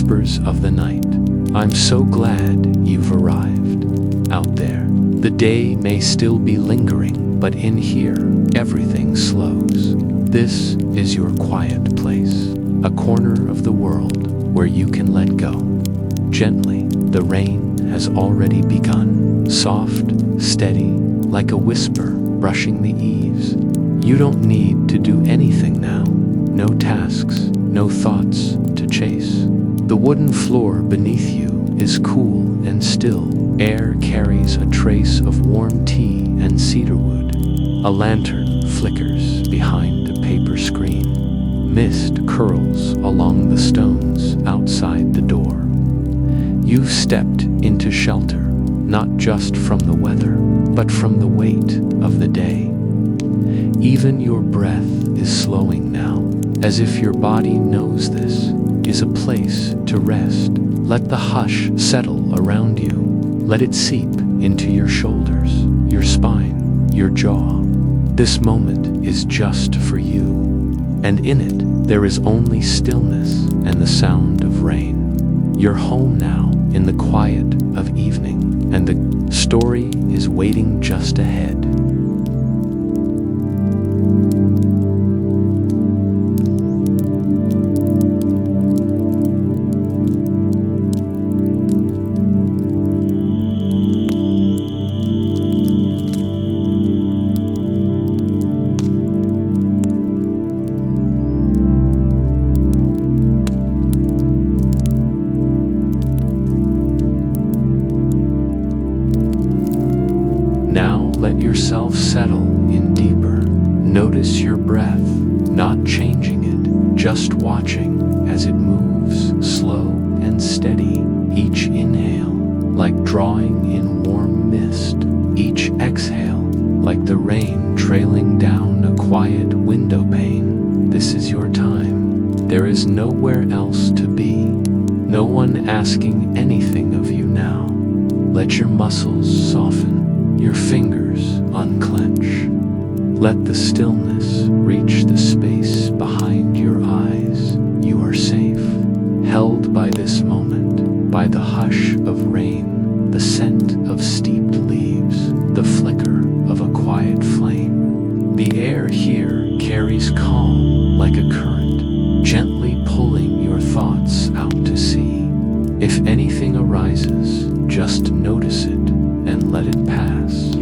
whispers of the night. I'm so glad you've arrived out there. The day may still be lingering, but in here, everything slows. This is your quiet place, a corner of the world where you can let go. Gently, the rain has already begun, soft, steady, like a whisper brushing the eaves. You don't need to do anything now. No tasks, no thoughts to chase. The wooden floor beneath you is cool and still. Air carries a trace of warm tea and cedarwood. A lantern flickers behind a paper screen. Mist curls along the stones outside the door. You've stepped into shelter, not just from the weather, but from the weight of the day. Even your breath is slowing now, as if your body knows this is a place to rest. Let the hush settle around you. Let it seep into your shoulders, your spine, your jaw. This moment is just for you, and in it there is only stillness and the sound of rain. You're home now in the quiet of evening, and the story is waiting just ahead. Let yourself settle in deeper. Notice your breath, not changing it, just watching as it moves slow and steady. Each inhale, like drawing in warm mist. Each exhale, like the rain trailing down a quiet window pane. This is your time. There is nowhere else to be. No one asking anything of you now. Let your muscles soften, your fingers unclench. Let the stillness reach the space behind your eyes. You are safe, held by this moment, by the hush of rain, the scent of steeped leaves, the flicker of a quiet flame. The air here carries calm like a current, gently pulling your thoughts out to sea. If anything arises, just notice it and let it pass.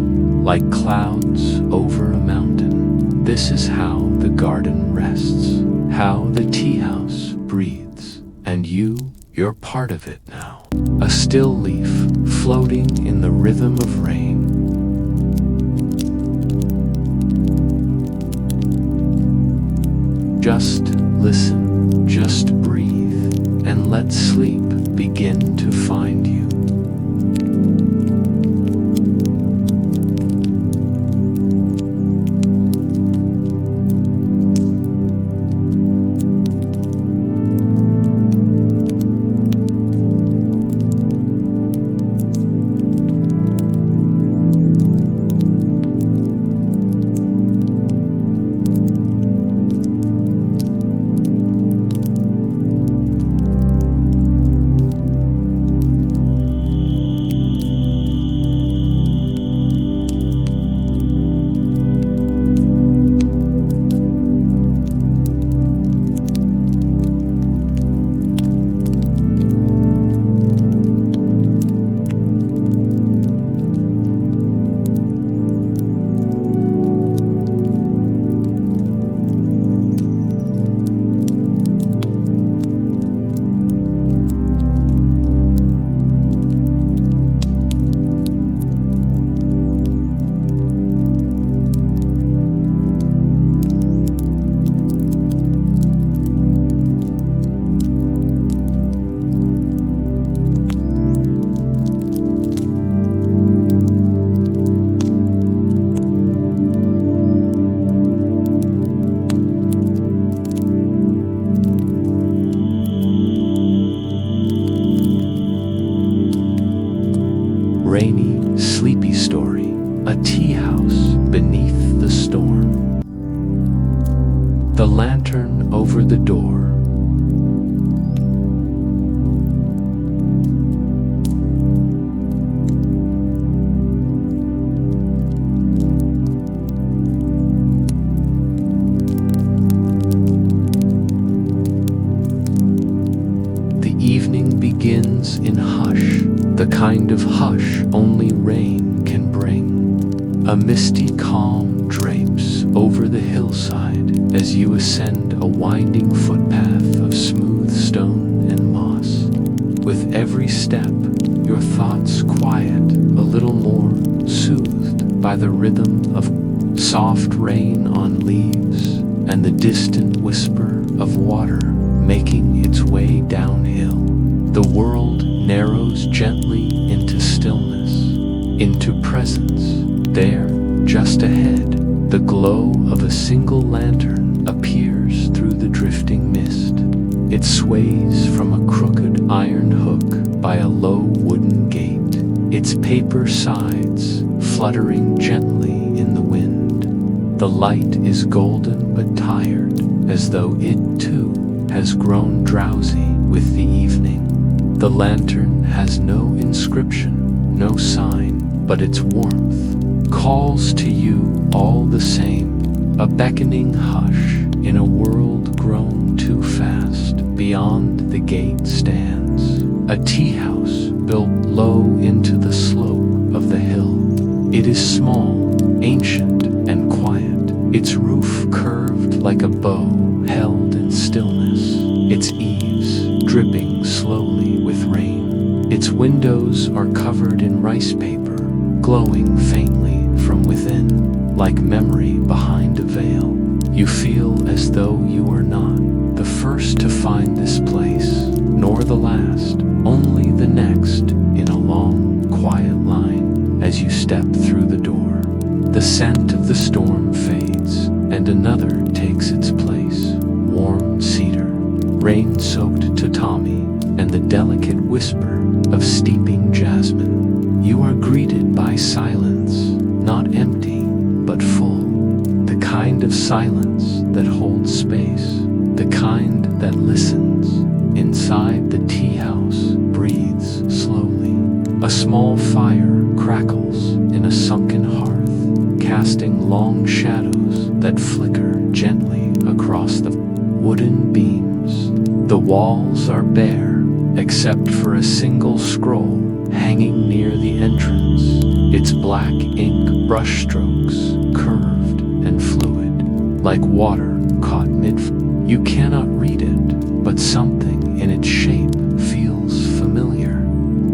Like clouds over a mountain, this is how the garden rests, how the tea house breathes, and you're part of it now. A still leaf floating in the rhythm of rain. Just listen, just breathe, and let sleep begin to find you. Rainy, sleepy story, a tea house beneath the storm. The lantern over the door, evening begins in hush, the kind of hush only rain can bring. A misty calm drapes over the hillside as you ascend a winding footpath of smooth stone and moss. With every step, your thoughts quiet, a little more soothed by the rhythm of soft rain on leaves and the distant whisper of water making its way downhill. The world narrows gently into stillness, into presence. There, just ahead, the glow of a single lantern appears through the drifting mist. It sways from a crooked iron hook by a low wooden gate, its paper sides fluttering gently in the wind. The light is golden but tired, as though it too has grown drowsy with the evening. The lantern has no inscription, no sign, but its warmth calls to you all the same, a beckoning hush in a world grown too fast. Beyond the gate stands a tea house built low into the slope of the hill. It is small, ancient, and quiet, its roof curved like a bow held in stillness, its eaves dripping slowly with rain. Its windows are covered in rice paper, glowing faintly from within, like memory behind a veil. You feel as though you are not the first to find this place, nor the last, only the next in a long, quiet line as you step through the door. The scent of the storm fades, and another takes its place. Warm cedar, rain-soaked tatami, and the delicate whisper of steeping jasmine. You are greeted by silence, not empty, but full. The kind of silence that holds space, the kind that listens. Inside the tea house breathes slowly. A small fire crackles in a sunken hearth, casting long shadows that flicker gently across the wooden beams. The walls are bare, except for a single scroll hanging near the entrance, its black ink brushstrokes curved and fluid, like water caught mid-flow. You cannot read it, but something in its shape feels familiar.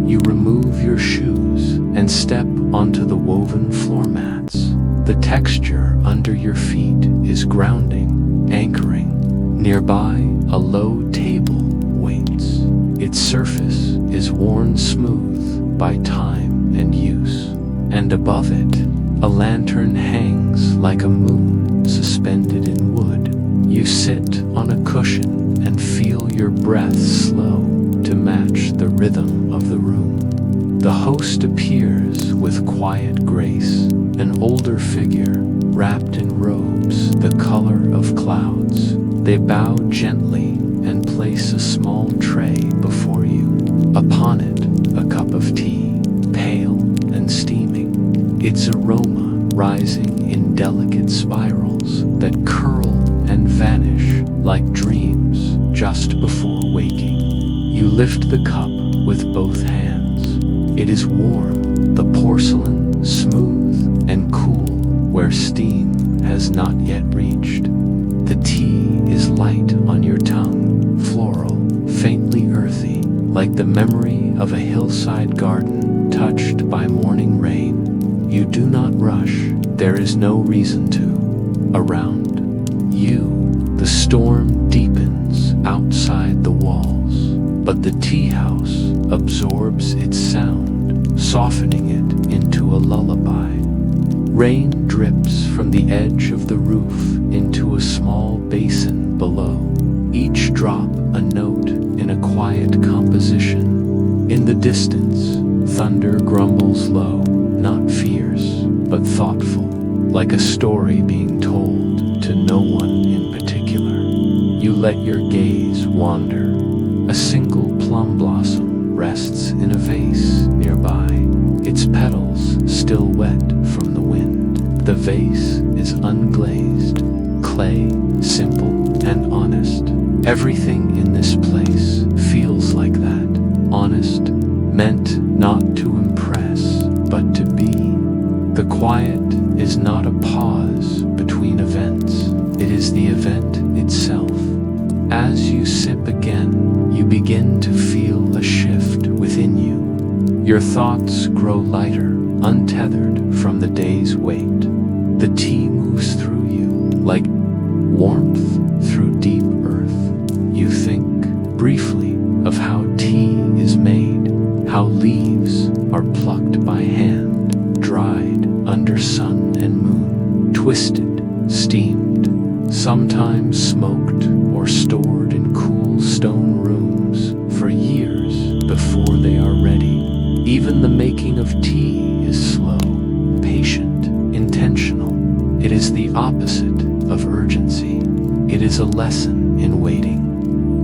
You remove your shoes and step onto the woven floor mats. The texture under your feet is grounding, anchoring. Nearby, a low table waits. Its surface is worn smooth by time and use. And above it, a lantern hangs like a moon suspended in wood. You sit on a cushion and feel your breath slow to match the rhythm of the room. The host appears with quiet grace, an older figure wrapped in robes the color of clouds. They bow gently and place a small tray before you. Upon it, a cup of tea, pale and steaming, its aroma rising in delicate spirals that curl and vanish like dreams just before waking. You lift the cup with both hands. It is warm, the porcelain smooth and cool where steam has not yet reached. The tea is light on your tongue, floral, faintly earthy, like the memory of a hillside garden touched by morning rain. You do not rush, there is no reason to. Around you, the storm deepens outside the walls, but the tea house absorbs its sound, softening it into a lullaby. Rain drips from the edge of the roof into a small basin below, each drop a note in a quiet composition. In the distance, thunder grumbles low, not fierce, but thoughtful, like a story being told to no one in particular. You let your gaze wander. A single plum blossom rests in a vase nearby, its petals still wet from the wind. The vase is unglazed, clay, simple and honest. Everything in this place feels like that. honest, meant not to impress, but to be. The quiet is not a pause between events, it is the event itself. As you sip again, you begin to feel a shift within you. Your thoughts grow lighter, untethered from the day's weight. The tea moves through you like warmth through deep earth. You think briefly of how tea is made, how leaves are plucked by hand, dried under sun and moon, twisted, steamed, sometimes smoked or stored in cool stone rooms for years before they are ready. Even the making of tea is slow, patient, intentional. It is the opposite of urgency. It is a lesson in waiting.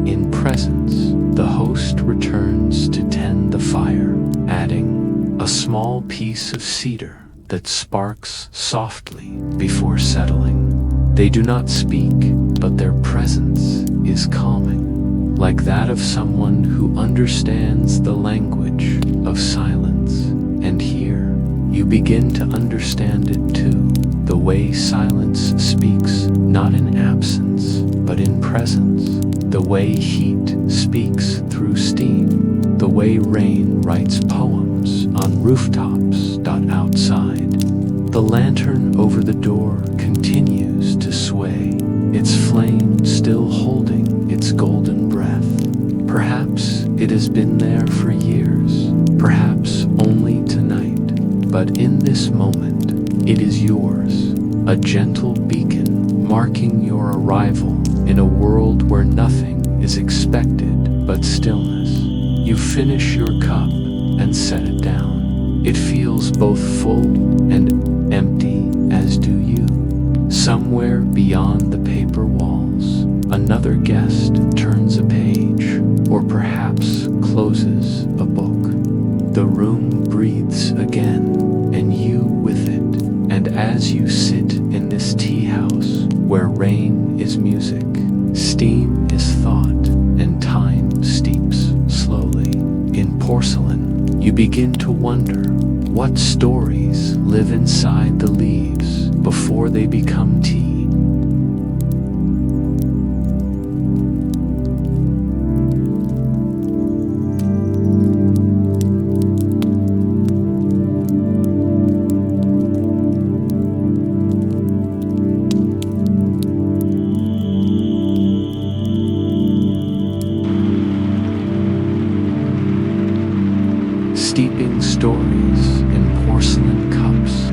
In presence, the host returns to tend the fire, adding a small piece of cedar that sparks softly before settling. They do not speak, but their presence is calming, like that of someone who understands the language of silence. And here, you begin to understand it too, the way silence speaks, not in absence, but in presence, the way heat speaks through steam, the way rain writes poems on rooftops outside. The lantern over the door continues to sway, its flame still holding its golden breath. Perhaps it has been there for years, perhaps only tonight, but in this moment, it is yours, a gentle beacon marking your arrival in a world where nothing is expected but stillness. You finish your cup and set it down. It feels both full and empty, as do you. Somewhere beyond the paper walls, another guest turns a page, or perhaps closes a book. The room breathes again, and you with it. And as you sit in this tea house, where rain is music, steam is thought, and time steeps slowly in porcelain, you begin to wonder what stories live inside the leaves before they become tea. Steeping stories in porcelain cups.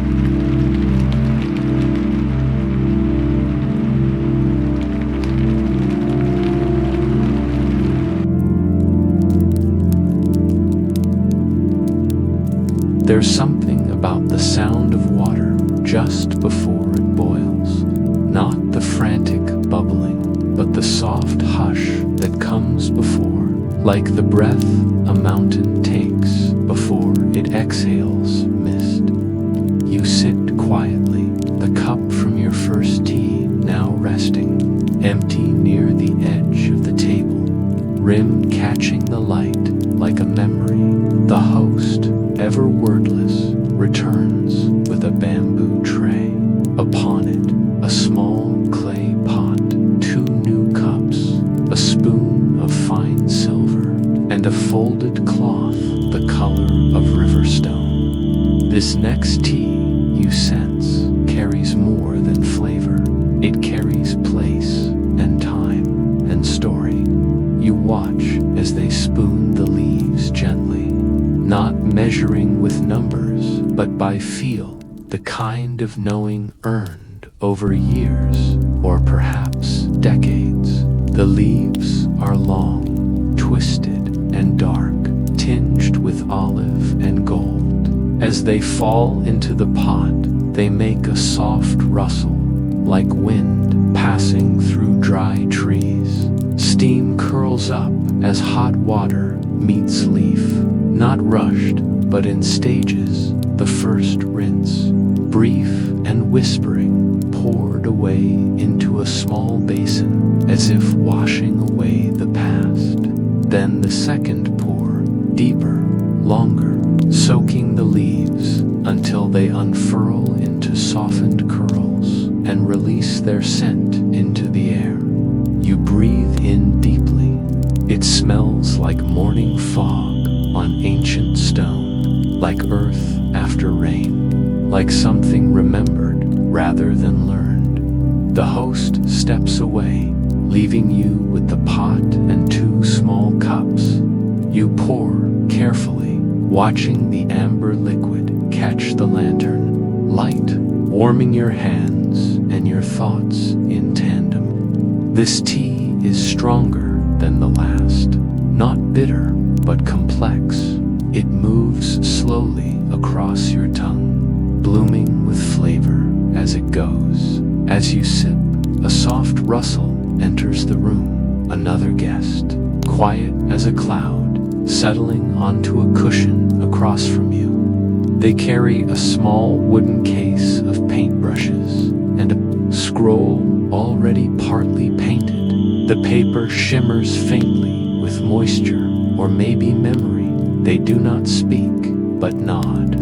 There's something about the sound of water just before it boils, not the frantic bubbling, but the soft hush that comes before, like the breath a mountain takes before it exhales mist. You sit quietly, the cup from your first tea now resting, empty near the edge of the table, rim catching the light like a memory. The host, ever wordless, returns with a bamboo tray. Upon it, a small clay pot, 2 new cups, a spoon of fine silver, and a folded cloth the color of river stone. This next tea, you sense, carries more than flavor. It carries place and time and story. You watch as they spoon the leaves gently, not measuring with numbers, but by feel, the kind of knowing earned over years, or perhaps decades. The leaves are long, twisted, and dark, tinged with olive and gold. As they fall into the pot, they make a soft rustle, like wind passing through dry trees. Steam curls up as hot water meets leaf, not rushed, but in stages. The first rinse, brief and whispering, poured away into a small basin, as if washing away the past. Then the second pour, deeper, longer, soaking the leaves until they unfurl into softened curls and release their scent into the air. You breathe in deeply. It smells like morning fog on ancient stone, like earth after rain, like something remembered rather than learned. The host steps away, leaving you with the pot and 2 small cups. You pour carefully, watching the amber liquid catch the lantern light, warming your hands and your thoughts in tandem. This tea is stronger than the last, not bitter but complex. It moves slowly across your tongue, blooming with flavor as it goes. As you sip, a soft rustle enters the room. Another guest, quiet as a cloud, settling onto a cushion across from you. They carry a small wooden case of paintbrushes and a scroll already partly painted. The paper shimmers faintly with moisture or maybe memory. They do not speak, but nod.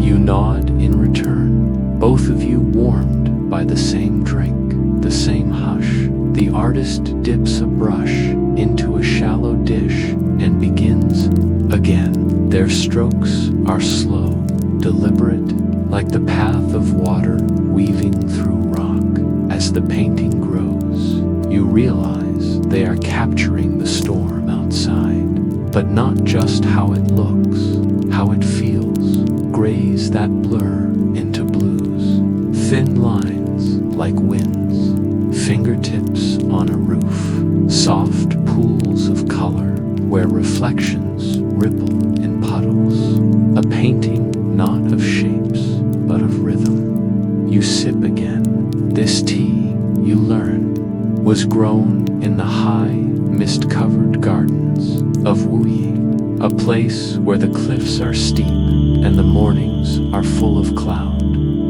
You nod in return, both of you warmed by the same drink, the same hush. The artist dips a brush into a shallow dish and begins again. Their strokes are slow, deliberate, like the path of water weaving through rock. As the painting grows, you realize they are capturing the storm outside, but not just how it looks, how it feels. Grays that blur into blues, thin lines like winds, fingertips on a roof, soft pools of color where reflections ripple in puddles. A painting not of shapes, but of rhythm. You sip again. This tea, you learn, was grown in the high, mist-covered gardens of Wuyi, a place where the cliffs are steep and the mornings are full of cloud.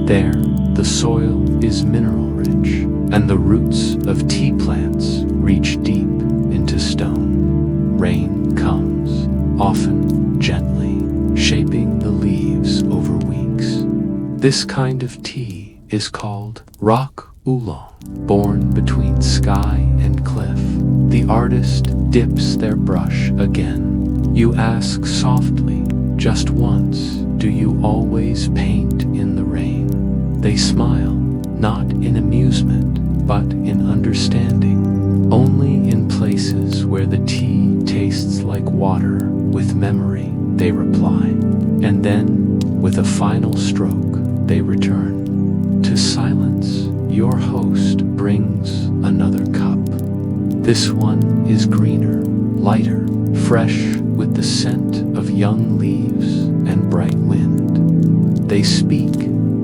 There, the soil is mineral-rich, and the roots of tea plants reach deep into stone. Rain comes, often gently, shaping the leaves over weeks. This kind of tea is called rock oolong, born between sky and cliff. The artist dips their brush again. You ask softly, just once, do you always paint in the rain? They smile, not in amusement, but in understanding. Only in places where the tea tastes like water with memory, they reply. And then, with a final stroke, they return. To silence, your host brings another cup. This one is greener, lighter, fresh with the scent of young leaves and bright wind. They speak.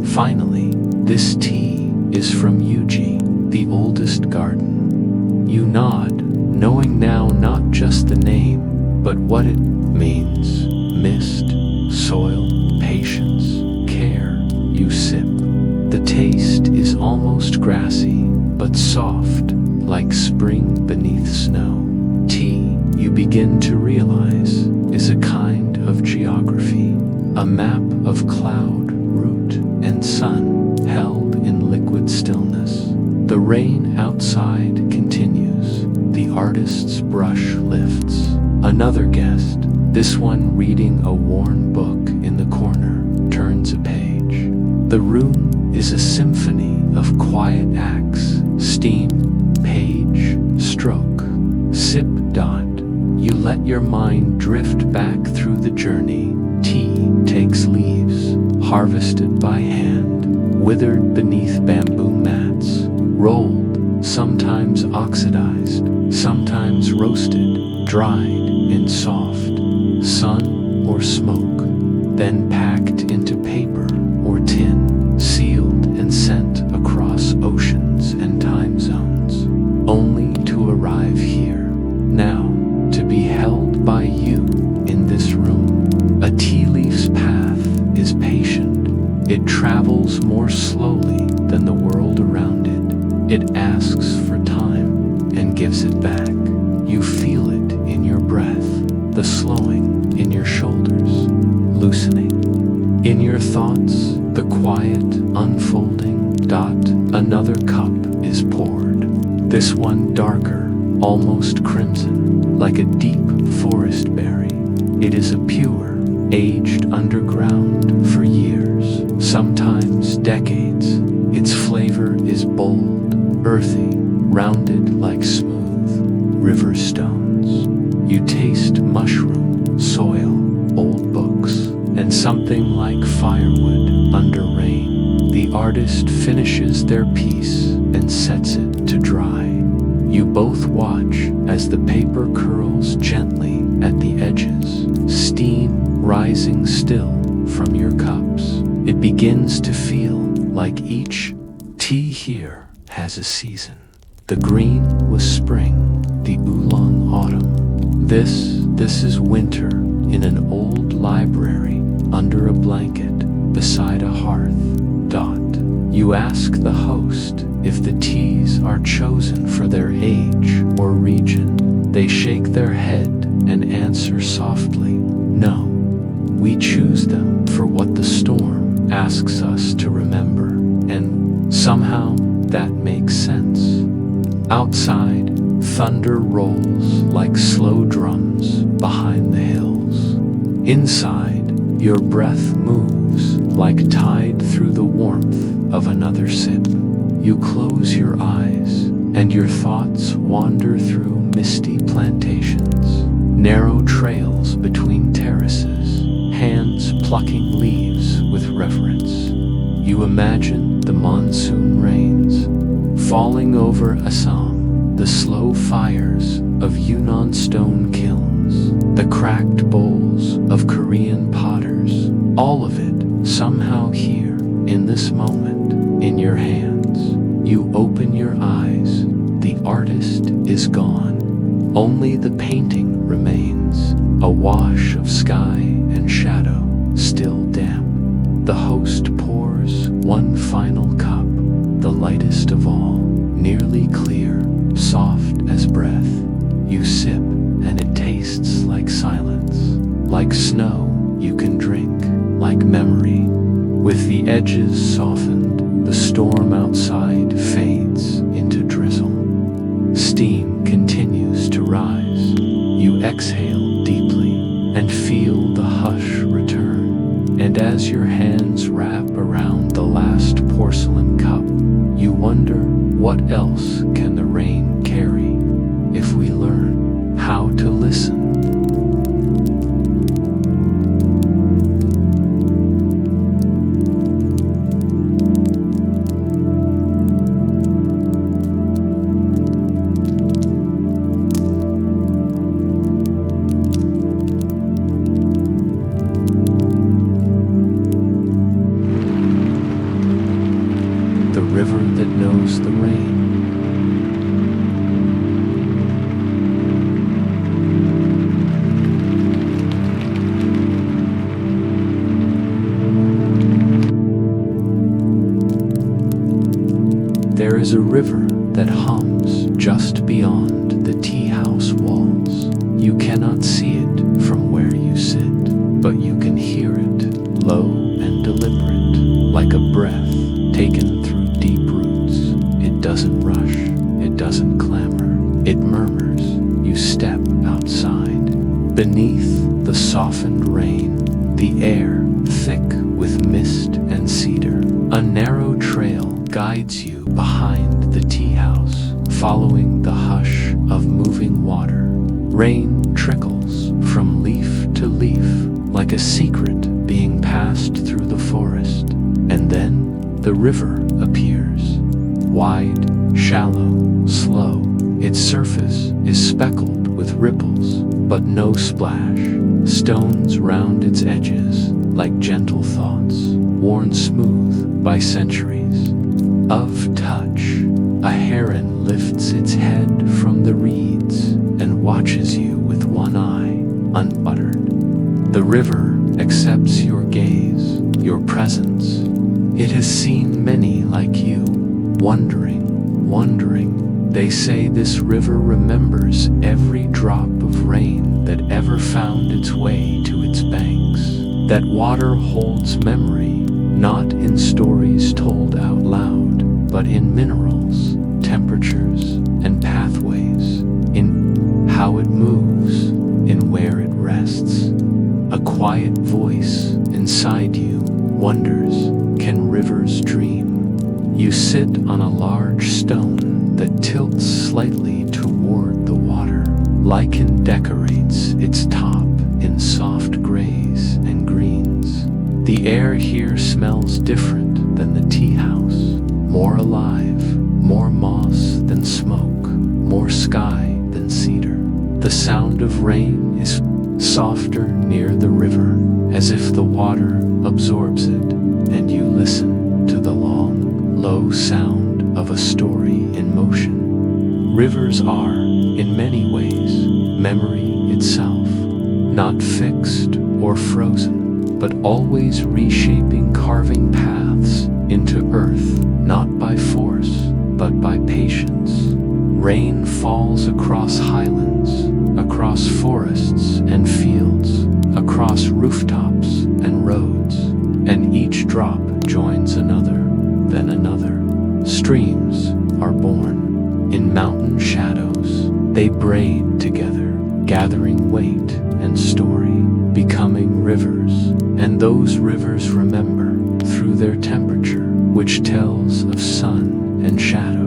Finally, this tea is from Yuji, the oldest garden. You nod, knowing now not just the name, but what it means. Mist, soil, patience, care. You sip. The taste is almost grassy, but soft, like spring beneath snow. Tea, you begin to realize, is a kind of geography, a map of cloud, root, and sun held in liquid stillness. The rain outside continues. The artist's brush lifts. Another guest, this one reading a worn book in the corner, turns a page. The room is a symphony of quiet acts, steam, page, stroke, sip, dot. You let your mind drift back through the journey. Tea takes leaves, harvested by hand, withered beneath bamboo mats, rolled, sometimes oxidized, sometimes roasted, dried in soft sun or smoke, then packed into paper or tin, sealed and sent across oceans and time zones, only to arrive here, now, to be held by you in this room. A tea leaf's path is patient. It travels more slowly than the world around it. It asks for time and gives it back. You feel it in your breath, the slowing in your loosening. In your thoughts, the quiet, unfolding dot, another cup is poured. This one darker, almost crimson, like a deep forest berry. It is a pure, aged underground for years, sometimes decades. Its flavor is bold, earthy, rounded like smooth river stones. You taste mushroom, soil, old books, and something like firewood under rain. The artist finishes their piece and sets it to dry. You both watch as the paper curls gently at the edges, steam rising still from your cups. It begins to feel like each tea here has a season. The green was spring, the oolong autumn. This is winter in an old library under a blanket beside a hearth. Dot. You ask the host if the teas are chosen for their age or region. They shake their head and answer softly, no. We choose them for what the storm asks us to remember, and somehow that makes sense. Outside, thunder rolls like slow drums behind the hills. Inside, your breath moves like tide through the warmth of another sip. You close your eyes, and your thoughts wander through misty plantations, narrow trails between terraces, hands plucking leaves with reverence. You imagine the monsoon rains falling over Assam, the slow fires of Yunnan stone kilns, the cracked bowls of Korean potters, all of it somehow here in this moment in your hands. You open your eyes, the artist is gone. Only the painting remains, a wash of sky and shadow, still damp. The host pours one final cup, the lightest of all, nearly clear, soft as breath. You sip, and it tastes like silence, like snow you can drink, like memory. With the edges softened, the storm outside fades into drizzle. Steam continues to rise. You exhale deeply and feel the hush return. And as your hands wrap around the last porcelain cup, you wonder, what else can the rain carry if we learn how to listen? The river that knows the rain. There is a river that hums just beyond the Teahouse walls. You cannot see it from where you sit, but you can hear it, low and deliberate, like a breath taken through deep roots. It doesn't rush, it doesn't clamor, it murmurs. You step outside. Beneath the softened rain, the air thick with mist and cedar. A narrow trail guides you behind the tea house, following the hush of moving water. Rain trickles from leaf to leaf, like a secret being passed through the forest. And then the river appears, wide, shallow, slow. Its surface is speckled with ripples, but no splash. Stones round its edges, like gentle thoughts, worn smooth by centuries. Of touch, a heron lifts its head from the reeds and watches you with one eye, unuttered. The river accepts your gaze, your presence. It has seen many like you, wondering. They say this river remembers every drop of rain that ever found its way to its banks. that water holds memory, not in stories told out loud, but in minerals, temperatures, and pathways, in how it moves, in where it rests. A quiet voice inside you wonders, can rivers dream? You sit on a large stone that tilts slightly toward the water. Lichen decorates its top in soft grays and greens. The air here smells different than the tea house, more alive, more moss than smoke, more sky than cedar. The sound of rain is softer near the river, as if the water absorbs it, and you listen to the long, low sound of a story in motion. Rivers are, in many ways, memory itself, not fixed or frozen, but always reshaping, carving paths into earth, not by force, but by patience. Rain falls across highlands, across forests and fields, across rooftops and roads, and each drop joins another, then another. Streams are born in mountain shadows. They braid together, gathering weight and story, becoming rivers, and those rivers remember through their temperature, which tells of sun and shadow,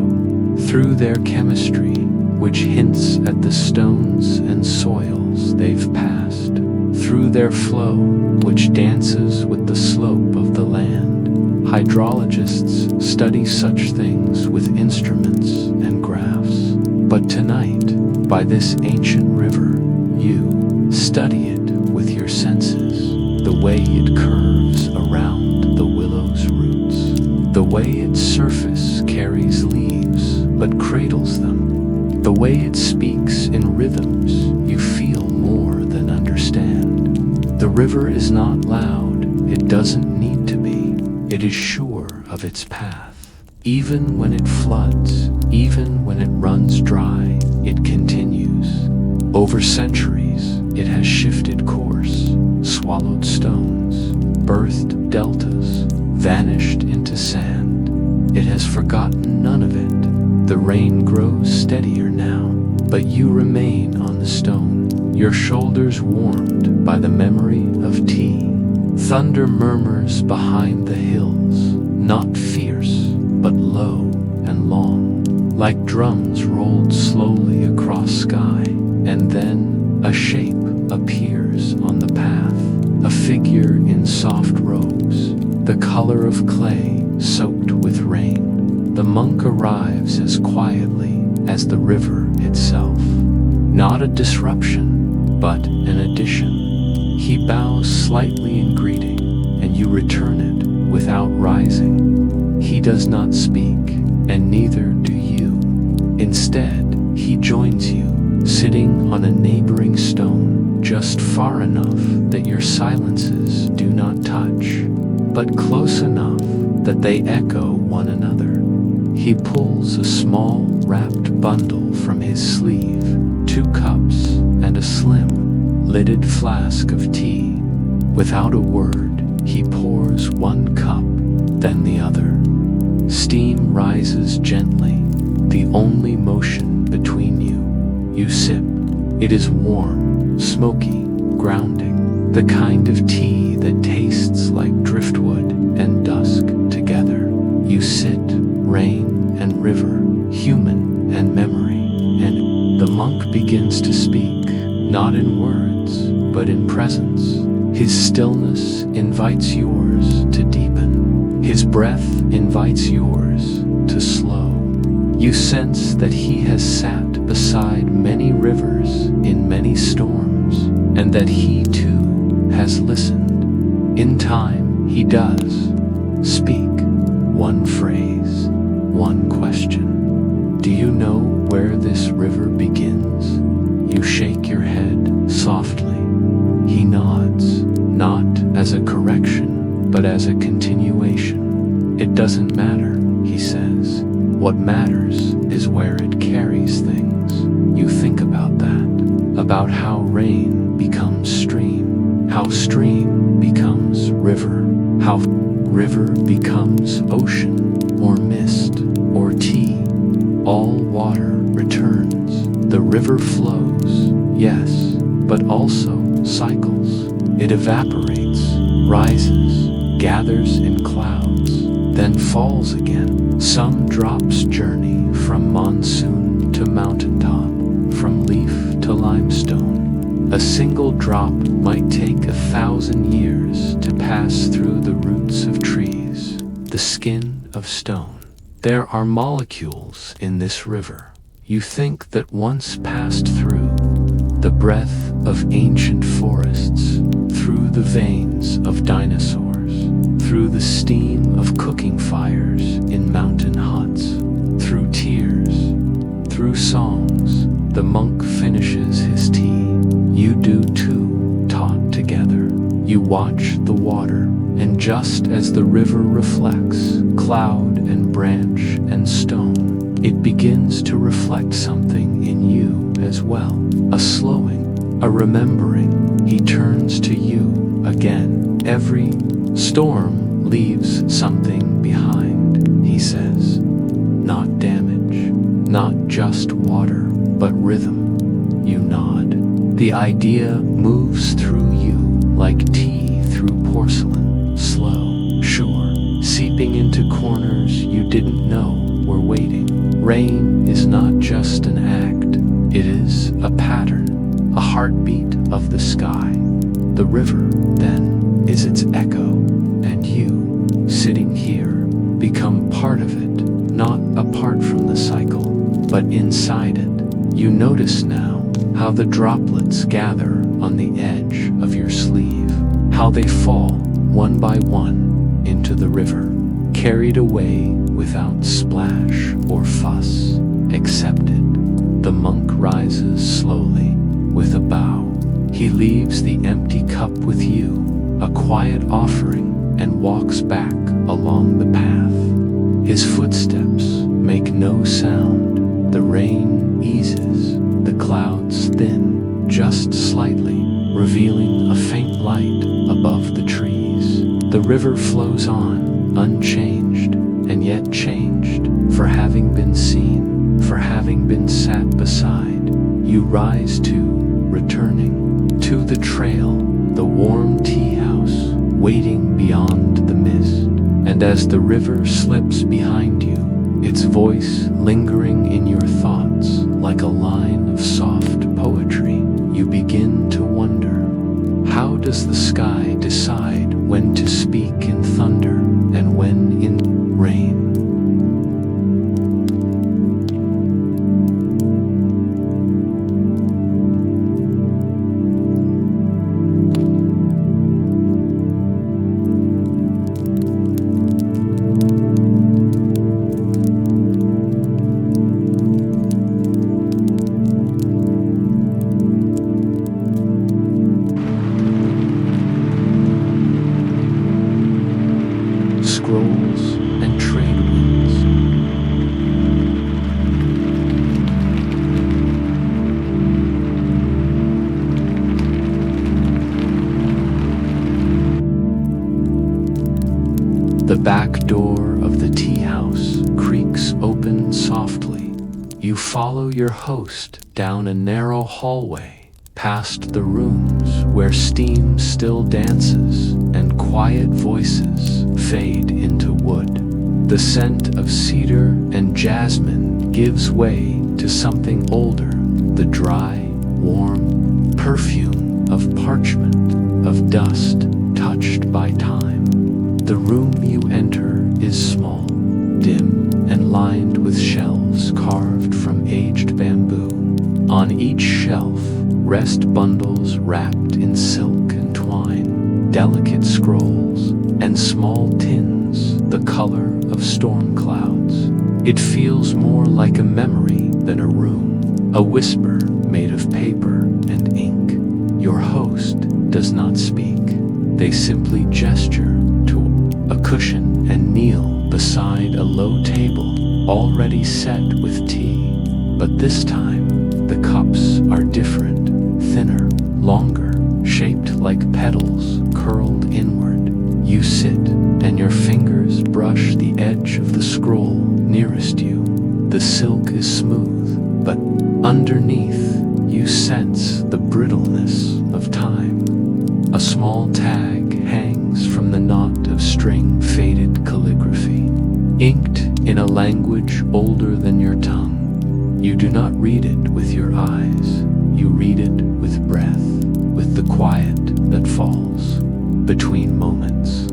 through their chemistry, which hints at the stones and soils they've passed, through their flow, which dances with the slope of the land. Hydrologists study such things with instruments and graphs. But tonight, by this ancient river, you study it with your senses, the way it curves around the willow's roots, the way its surface carries leaves but cradles them, the way it speaks in rhythms you feel more than understand. The river is not loud, it doesn't need to be. It is sure of its path. Even when it floods, even when it runs dry, it continues. Over centuries, it has shifted course, swallowed stones, birthed deltas, vanished into sand. It has forgotten none of it. The rain grows steadier now, but you remain on the stone, your shoulders warmed by the memory of tea. Thunder murmurs behind the hills, not fierce, but low and long, like drums rolled slowly across sky. And then a shape appears on the path, a figure in soft robes, the color of clay soaked with rain. The monk arrives as quietly as the river itself. Not a disruption, but an addition. He bows slightly in greeting, and you return it without rising. He does not speak, and neither do you. Instead, he joins you, sitting on a neighboring stone, just far enough that your silences do not touch, but close enough that they echo one another. He pulls a small, wrapped bundle from his sleeve, 2 cups and a slim, lidded flask of tea. Without a word, he pours 1 cup, then the other. Steam rises gently, the only motion between you. You sip. It is warm, smoky, grounding, the kind of tea that tastes like driftwood and dusk together. You sit, rain and river, human and memory, and the monk begins to speak, not in words, but in presence. His stillness invites yours to deepen. His breath invites yours to slow. You sense that he has sat beside many rivers in many storms, and that he too has listened. In time, he does speak. 1 phrase, 1 question. Do you know where this river begins? You shake your head softly. He nods, not as a correction, but as a continuation. It doesn't matter, he says. What matters is where it carries things. You think about that, about how rain becomes stream, how stream becomes river. How river becomes ocean, or mist, or tea. All water returns. The river flows, yes, but also cycles. It evaporates, rises, gathers in clouds, then falls again. Some drops journey from monsoon to mountaintop, from leaf to limestone. A single drop might take 1,000 years to pass through the roots of trees, the skin of stone. There are molecules in this river you think that once passed through the breath of ancient forests, through the veins of dinosaurs, through the steam of cooking fires in mountain huts, through tears, through songs. The monk finishes his tea. You do too, taught together. You watch the water, and just as the river reflects cloud and branch and stone, it begins to reflect something in you as well. A slowing, a remembering. He turns to you again. Every storm leaves something behind, he says. Not damage, not just water, but rhythm. You nod. The idea moves through you like tea through porcelain, slow, sure, seeping into corners you didn't know were waiting. Rain is not just an act, it is a pattern, a heartbeat of the sky. The river, then, is its echo, and you, sitting here, become part of it, not apart from the cycle, but inside it. You notice now how the droplets gather on the edge of your sleeve, how they fall, one by one, into the river, carried away without splash or fuss, accepted. The monk rises slowly, with a bow. He leaves the empty cup with you, a quiet offering, and walks back along the path. His footsteps make no sound. The rain eases, the clouds thin, just slightly, revealing a faint light above the trees. The river flows on, unchanged, and yet changed, for having been seen, for having been sat beside. You rise to, returning, to the trail, the warm tea house, waiting beyond the mist. And as the river slips behind you, its voice lingering in your thoughts like a line of soft poetry, you begin to wonder, how does the sky decide when to speak in thunder and when in rain? Scrolls and trade winds. The back door of the tea house creaks open softly. You follow your host down a narrow hallway, past the rooms where steam still dances and quiet voices fade into wood. The scent of cedar and jasmine gives way to something older, the dry, warm perfume of parchment, of dust touched by time. The room you enter is small, dim, and lined with shelves carved from aged bamboo. On each shelf rest bundles wrapped in silk and twine, delicate scrolls, and small tins the color of storm clouds. It feels more like a memory than a room, a whisper made of paper and ink. Your host does not speak. They simply gesture to a cushion and kneel beside a low table already set with tea. But this time, the cups are different, thinner, longer, shaped like petals curled inward. You sit, and your fingers brush the edge of the scroll nearest you. The silk is smooth, but underneath you sense the brittleness of time. A small tag hangs from the knot of string-faded calligraphy, inked in a language older than your tongue. You do not read it with your eyes. You read it with breath, with the quiet that falls between moments.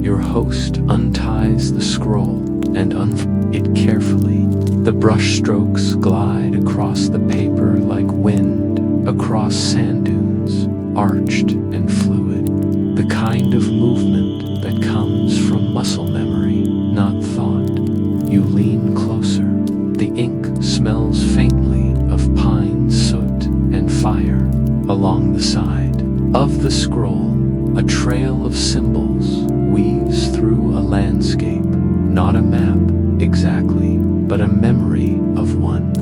Your host unties the scroll and unfolds it carefully. The brushstrokes glide across the paper like wind, across sand dunes, arched and fluid. The kind of movement that comes from muscle memory, not thought. You lean closer. The ink smells faintly of pine, soot, and fire. Along the side of the scroll, a trail of symbols weaves through a landscape. Not a map, exactly, but a memory of one.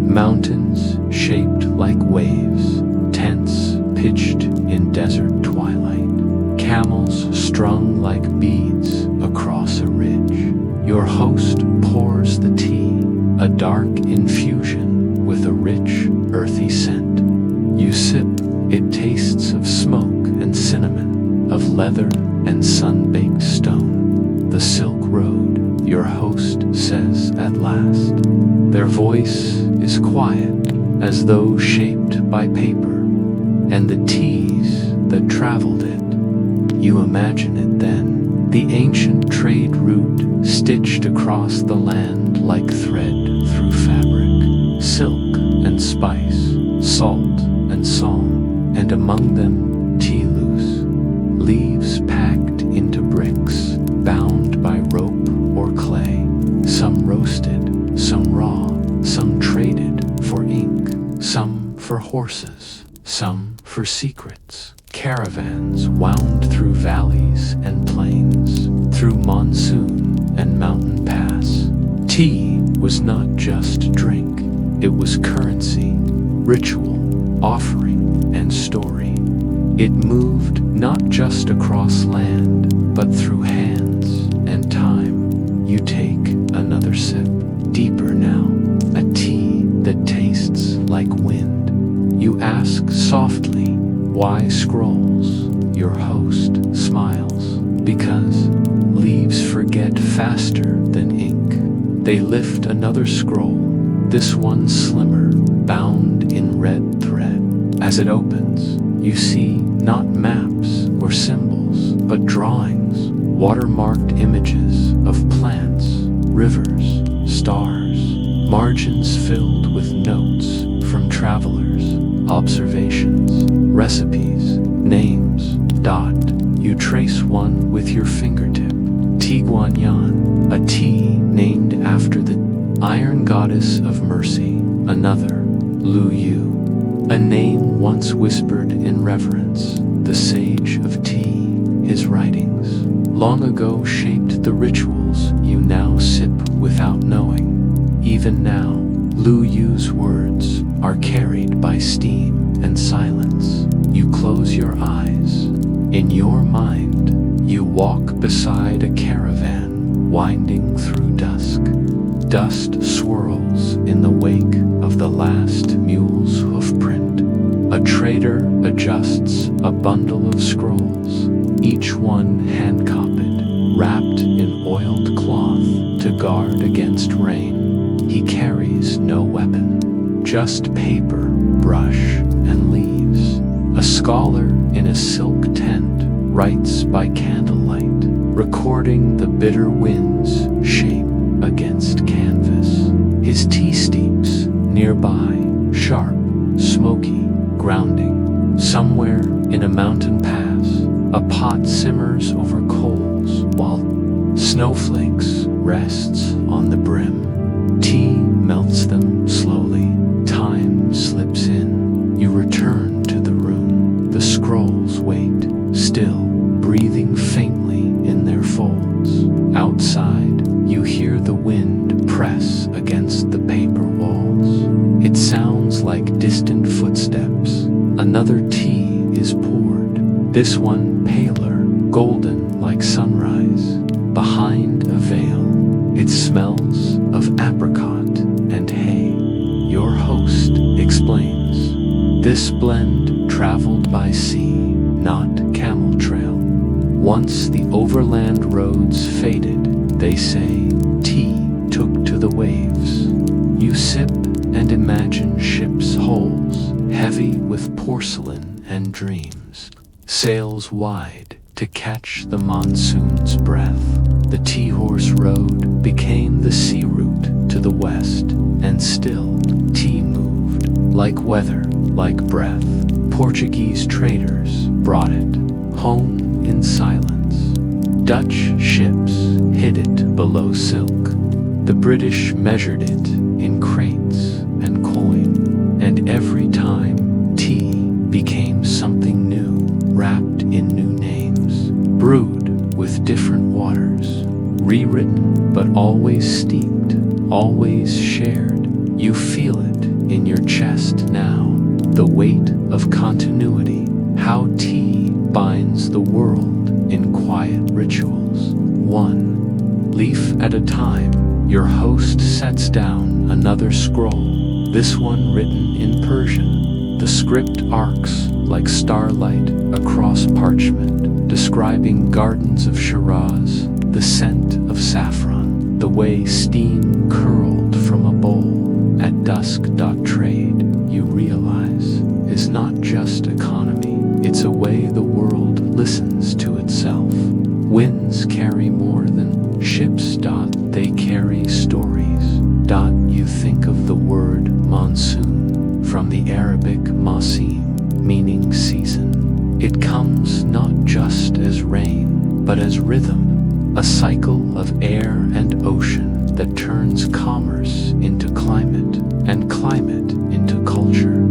Mountains shaped like waves, tents pitched in desert twilight, camels strung like beads across a ridge. Your host pours the tea, a dark infusion with a rich, earthy scent. You sip, it tastes of smoke and cinnamon, of leather and sun-baked stone. The Silk Road, your host says at last. Their voice is quiet, as though shaped by paper, and the teas that traveled it. You imagine it then, the ancient trade route stitched across the land like thread through fabric, silk and spice, salt and song, and among them tea loose, leaves packed into bricks, bound by rope or clay, some roasted, some raw, some traded for ink, some for horses, some for secrets. Caravans wound through valleys and plains, through monsoon and mountain pass. Tea was not just drink, it was currency, ritual, offering, and story. It moved not just across land, but through hands and time. You take another sip, deeper now, a tea that tastes like wind. You ask softly, why scrolls? Your host smiles, because leaves forget faster than ink. They lift another scroll, this one slimmer, bound in red thread. As it opens, you see not maps or symbols, but drawings, watermarked images of plants, rivers, stars, margins filled with notes from travelers, observations, recipes, names. You trace one with your fingertip. Tiguanyan, a tea named after the iron goddess of mercy. Another, Lu Yu, a name once whispered in reverence. The sage of tea, his writings, long ago shaped the rituals you now sip without knowing. Even now, Lu Yu's words are carried by steam and silence. You close your eyes. In your mind, you walk beside a caravan winding through dusk. Dust swirls in the wake of the last mule's hoofprint. A trader adjusts a bundle of scrolls, each one hand-copied, wrapped in oiled cloth to guard against rain. He carries no weapon, just paper, brush, and leaves. A scholar in a silk tent writes by candlelight, recording the bitter wind's shape against canvas. His tea steeps nearby, sharp, smoky, grounding. Somewhere in a mountain pass, a pot simmers over coals while snowflakes rests on the brim. Tea melts them slowly. Time slips in. You return to the room. The scrolls wait, still, breathing faintly in their folds. Outside, you hear the wind press against the paper walls. It sounds like distant footsteps. Another tea is poured, this one paler, golden like sunrise behind a veil. It smells of apricot and hay. Your host explains. This blend traveled by sea, not camel trail. Once the overland roads faded, they say, tea took to the waves. You sip and imagine ships' hulls, heavy with porcelain and dreams. Sails wide to catch the monsoon's breath. The Teahouse road became the sea route to the west, and still tea moved, like weather, like breath. Portuguese traders brought it home in silence. Dutch ships hid it below silk. The British measured it in crates and coin, and every time tea became something new, wrapped in new names, brewed with different waters, rewritten but always steeped, always shared. You feel it in your chest now, the weight of continuity, how tea binds the world in quiet rituals. One leaf at a time, your host sets down another scroll, this one written in Persian. The script arcs like starlight across parchment, describing gardens of Shiraz, the scent of saffron, the way steam curled from a bowl at dusk. Trade, you realize, is not just economy, it's a way the world listens to itself. Winds carry more than ships. They carry stories. You think of the word monsoon, from the Arabic masim, meaning season. It comes not just as rain, but as rhythm, a cycle of air and ocean that turns commerce into climate, and climate into culture.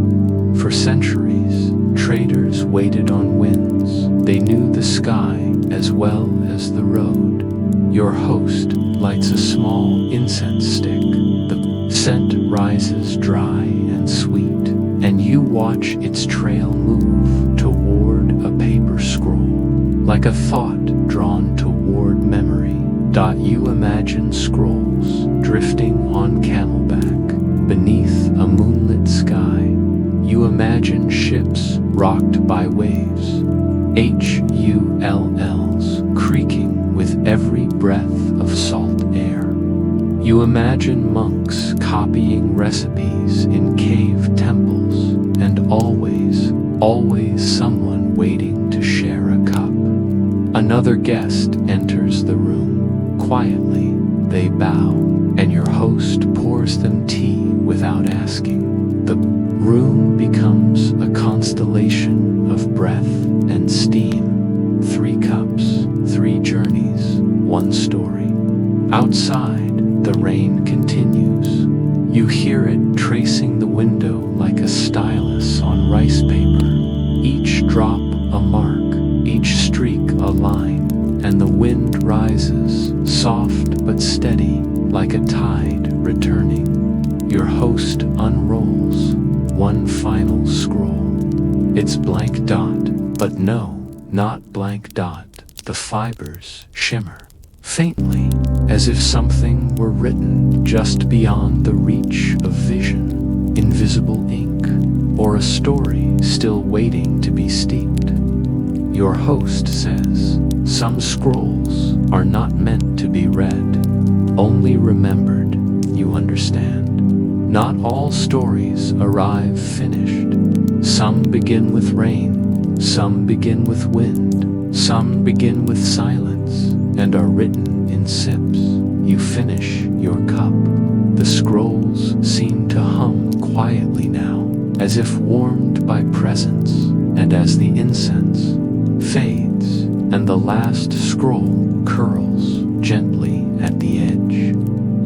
For centuries, traders waited on winds. They knew the sky as well as the road. Your host lights a small incense stick. The scent rises dry and sweet, and you watch its trail move toward a paper scroll, like a thought drawn toward memory. You imagine scrolls drifting on camelback beneath a moonlit sky. You imagine ships rocked by waves, hulls creaking with every breath of salt air. You imagine monks copying recipes in cave temples, and always, always someone waiting to share a cup. Another guest enters the room. Quietly, they bow, and your host pours them tea without asking. The room becomes a constellation of breath and steam. 3 cups, 3 journeys, 1 story. Outside, the rain continues. You hear it tracing the window like a stylus on rice paper. Each drop a mark, each streak a line, and the wind rises, soft but steady, like a tide returning. Your host unrolls one final scroll. It's blank dot, but no, not blank dot. The fibers shimmer faintly, as if something were written just beyond the reach of vision. Invisible ink, or a story still waiting to be steeped. Your host says, some scrolls are not meant to be read, only remembered. You understand. Not all stories arrive finished. Some begin with rain, some begin with wind, some begin with silence, and are written in sips. You finish your cup. The scrolls seem to hum quietly now, as if warmed by presence, and as the incense fades, and the last scroll curls gently at the edge,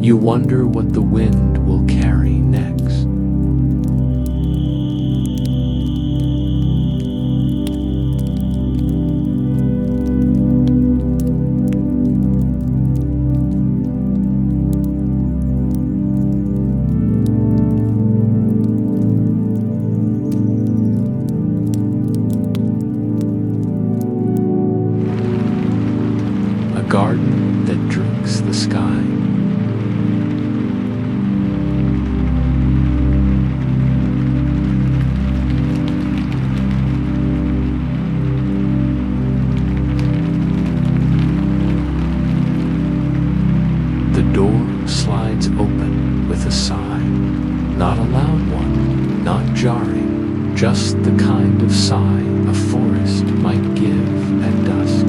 you wonder what the wind will carry next. garden that drinks the sky. The door slides open with a sigh, not a loud one, not jarring, just the kind of sigh a forest might give at dusk.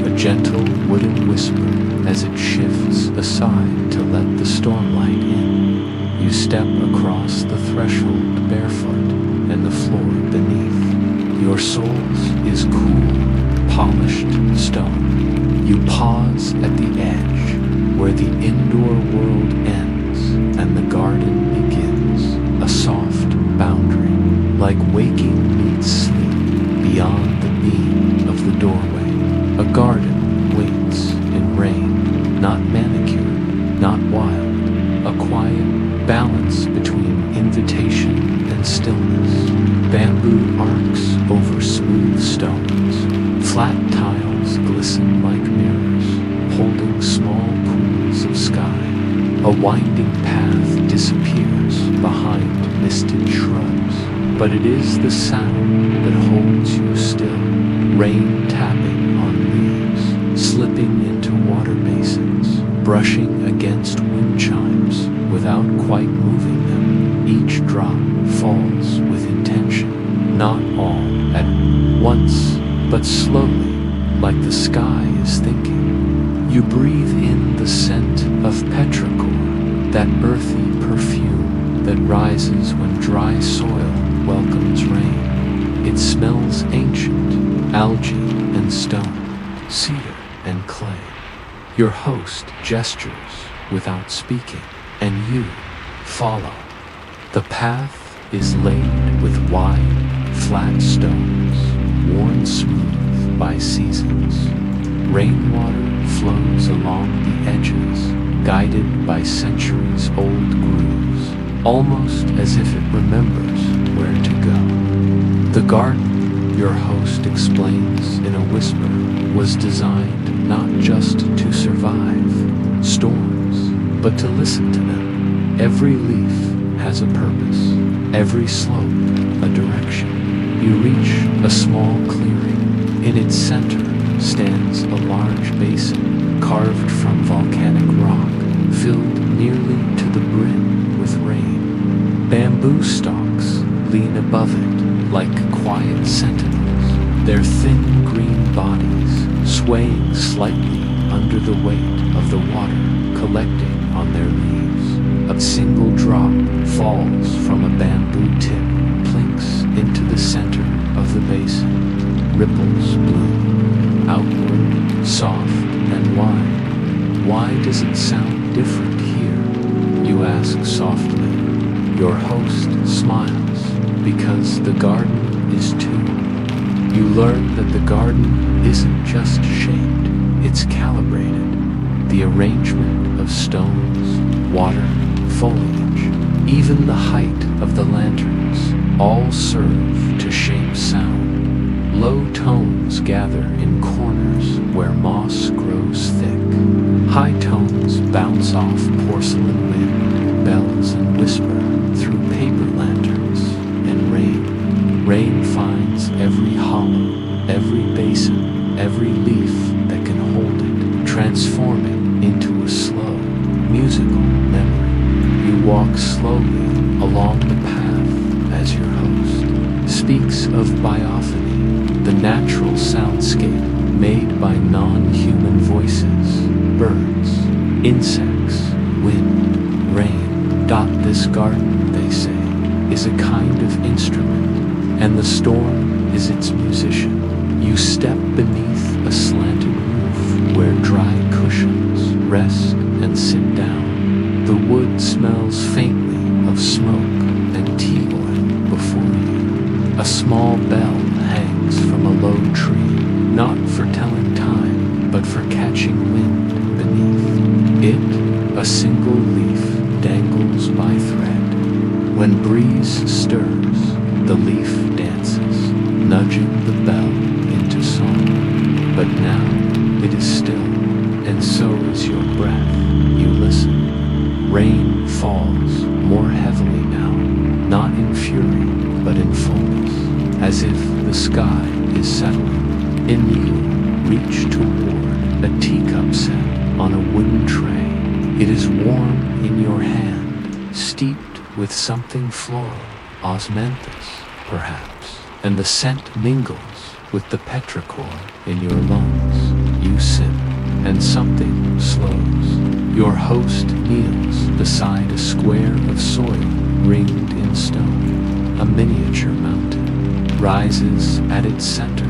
A gentle wooden whisper as it shifts aside to let the stormlight in. You step across the threshold barefoot, and the floor beneath your soles is cool, polished stone. You pause at the edge, where the indoor world ends and the garden begins, a soft boundary, like waking meets sleep, beyond the beam of the doorway. A garden waits in rain, not manicured, not wild, a quiet balance between invitation and stillness. Bamboo arcs over smooth stones, flat tiles glisten like mirrors, holding small pools of sky. A winding path disappears behind misted shrubs, but it is the sound that holds you still. Rain tapping on leaves, slipping into water basins, brushing against wind chimes without quite moving them. Each drop falls with intention, not all at once, but slowly, like the sky is thinking. You breathe in the scent of petrichor, that earthy perfume that rises when dry soil welcomes rain. It smells ancient, algae and stone, cedar and clay. Your host gestures without speaking, and you follow. The path is laid with wide, flat stones, worn smooth by seasons. Rainwater flows along the edges, guided by centuries-old grooves, almost as if it remembers where to go. The garden, your host explains in a whisper, was designed not just to survive storms, but to listen to them. Every leaf has a purpose, every slope a direction. You reach a small clearing. In its center stands a large basin carved from volcanic rock, filled nearly to the brim with rain. Bamboo stalks lean above it like quiet sentinels, their thin green bodies swaying slightly under the weight of the water collecting on their leaves. A single drop falls from a bamboo tip, plinks into the center of the basin. Ripples bloom, outward, soft and wide. Why does it sound different here? You ask softly. Your host smiles, because the garden is too. You learn that the garden isn't just shaped, it's calibrated. The arrangement of stones, water, foliage, even the height of the lanterns, all serve to shape sound. Low tones gather in corners where moss grows thick. High tones bounce off porcelain wind, bells and whisper through paper lanterns, and rain finds every hollow, every basin, every leaf that can hold it, transforming into a slow, musical memory. You walk slowly along the path as your host speaks of biophony, the natural soundscape made by non-human voices, birds, insects, wind, rain. This garden, they say, is a kind of instrument, and the storm is its musician. You step beneath a slanted roof where dry cushions rest and sit down. The wood smells faintly of smoke and tea oil before you. A small bell hangs from a low tree, not for telling time, but for catching wind beneath. It, a single leaf, dangles by thread. When breeze stirs, the leaf dances, nudging the bell into song. But now it is still, and so is your breath. You listen. Rain falls more heavily now, not in fury, but in fullness, as if the sky is settling. In you reach toward a teacup set on a wooden tray. It is warm in your hand, steeped with something floral, osmanthus, perhaps, and the scent mingles with the petrichor in your lungs. You sip, and something slows. Your host kneels beside a square of soil ringed in stone. A miniature mountain rises at its center,